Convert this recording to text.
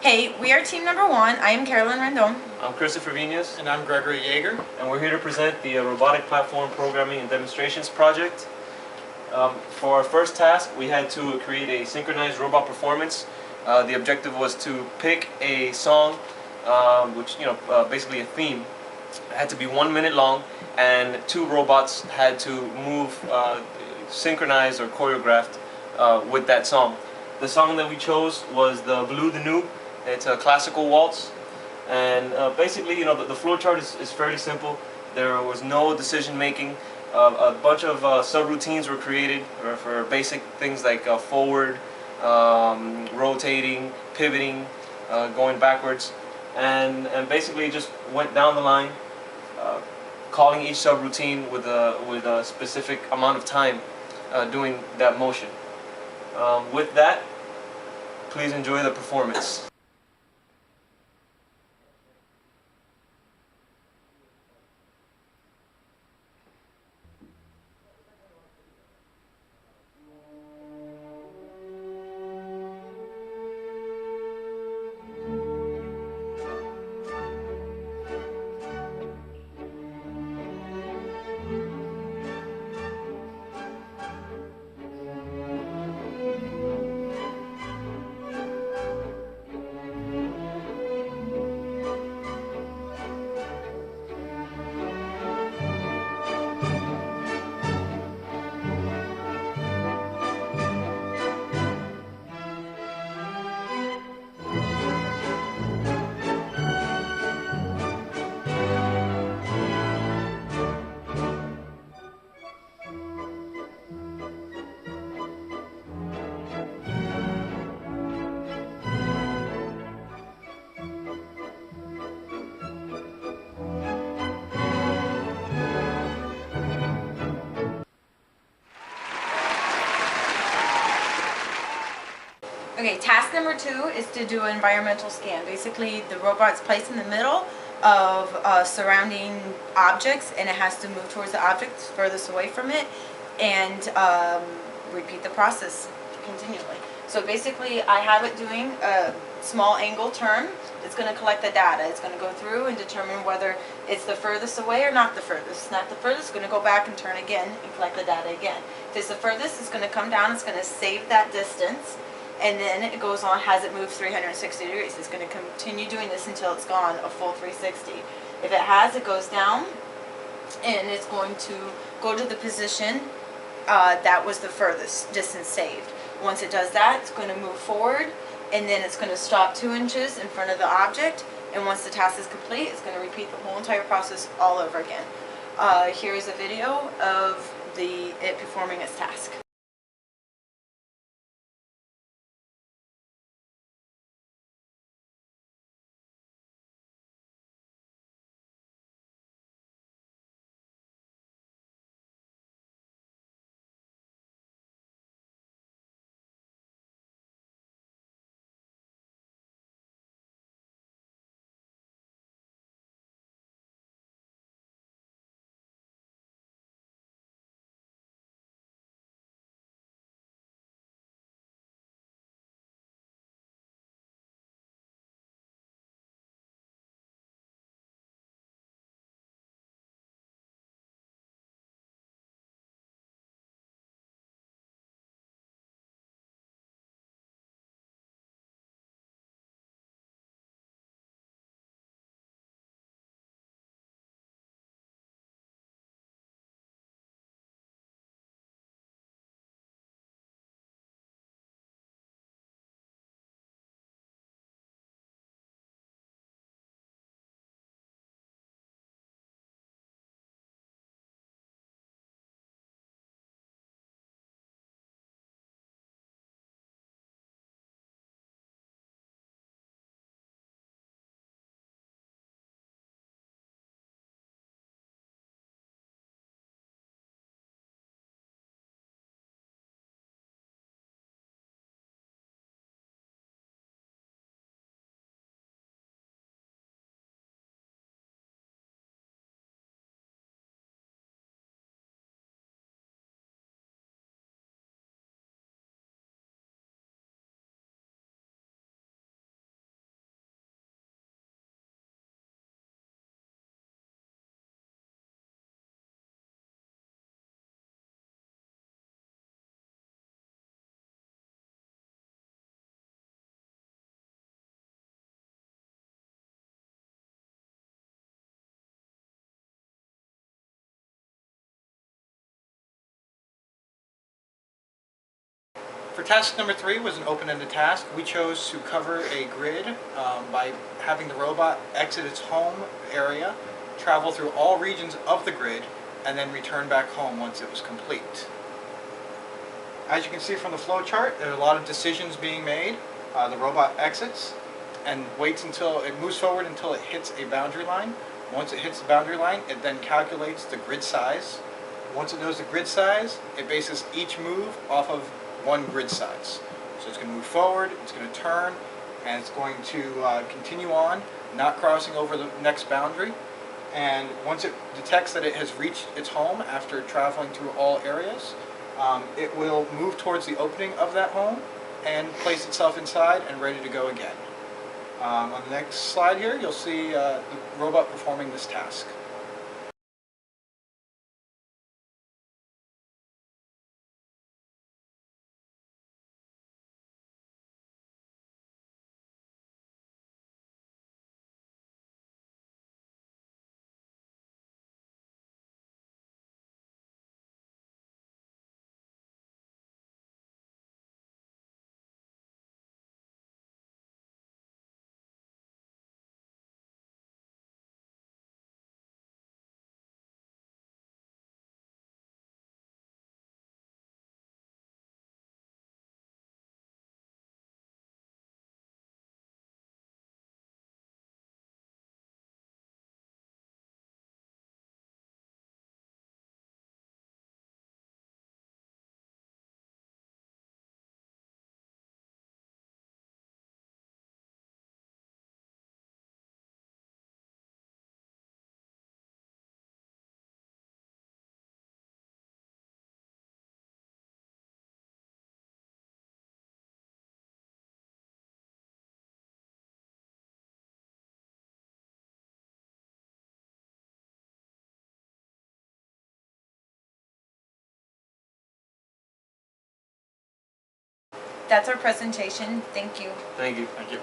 Hey, we are team number 1. I am Carolynn Rendon. I'm Kristopher Vinas. And I'm Gregory Yeager. And we're here to present the Robotic Platform Programming and Demonstrations project. For our first task, we had to create a synchronized robot performance. The objective was to pick a song, which, basically a theme. It had to be 1 minute long, and 2 robots had to move synchronized or choreographed with that song. The song that we chose was the Danube. It's a classical waltz, and basically, the flow chart is fairly simple. There was no decision making. A bunch of subroutines were created for basic things like forward, rotating, pivoting, going backwards, and basically just went down the line, calling each subroutine with a specific amount of time doing that motion. With that, please enjoy the performance. Okay, task number 2 is to do an environmental scan. Basically, the robot's placed in the middle of surrounding objects, and it has to move towards the objects furthest away from it and repeat the process continually. So basically, I have it doing a small angle turn. It's going to collect the data. It's going to go through and determine whether it's the furthest away or not the furthest. It's not the furthest, it's going to go back and turn again and collect the data again. If it's the furthest, it's going to come down, it's going to save that distance, and then it goes on, has it moved 360 degrees. It's going to continue doing this until it's gone a full 360. If it has, it goes down, and it's going to go to the position that was the furthest distance saved. Once it does that, it's going to move forward, and then it's going to stop 2 inches in front of the object, and once the task is complete, it's going to repeat the whole entire process all over again. Here is a video of it performing its task. For task number 3 was an open-ended task. We chose to cover a grid by having the robot exit its home area, travel through all regions of the grid, and then return back home once it was complete. As you can see from the flow chart, there are a lot of decisions being made. The robot exits and waits until it moves forward until it hits a boundary line. Once it hits the boundary line, it then calculates the grid size. Once it knows the grid size, it bases each move off of one grid size. So it's going to move forward, it's going to turn, and it's going to continue on, not crossing over the next boundary. And once it detects that it has reached its home after traveling through all areas, it will move towards the opening of that home and place itself inside and ready to go again. On the next slide here, you'll see the robot performing this task. That's our presentation. Thank you. Thank you. Thank you.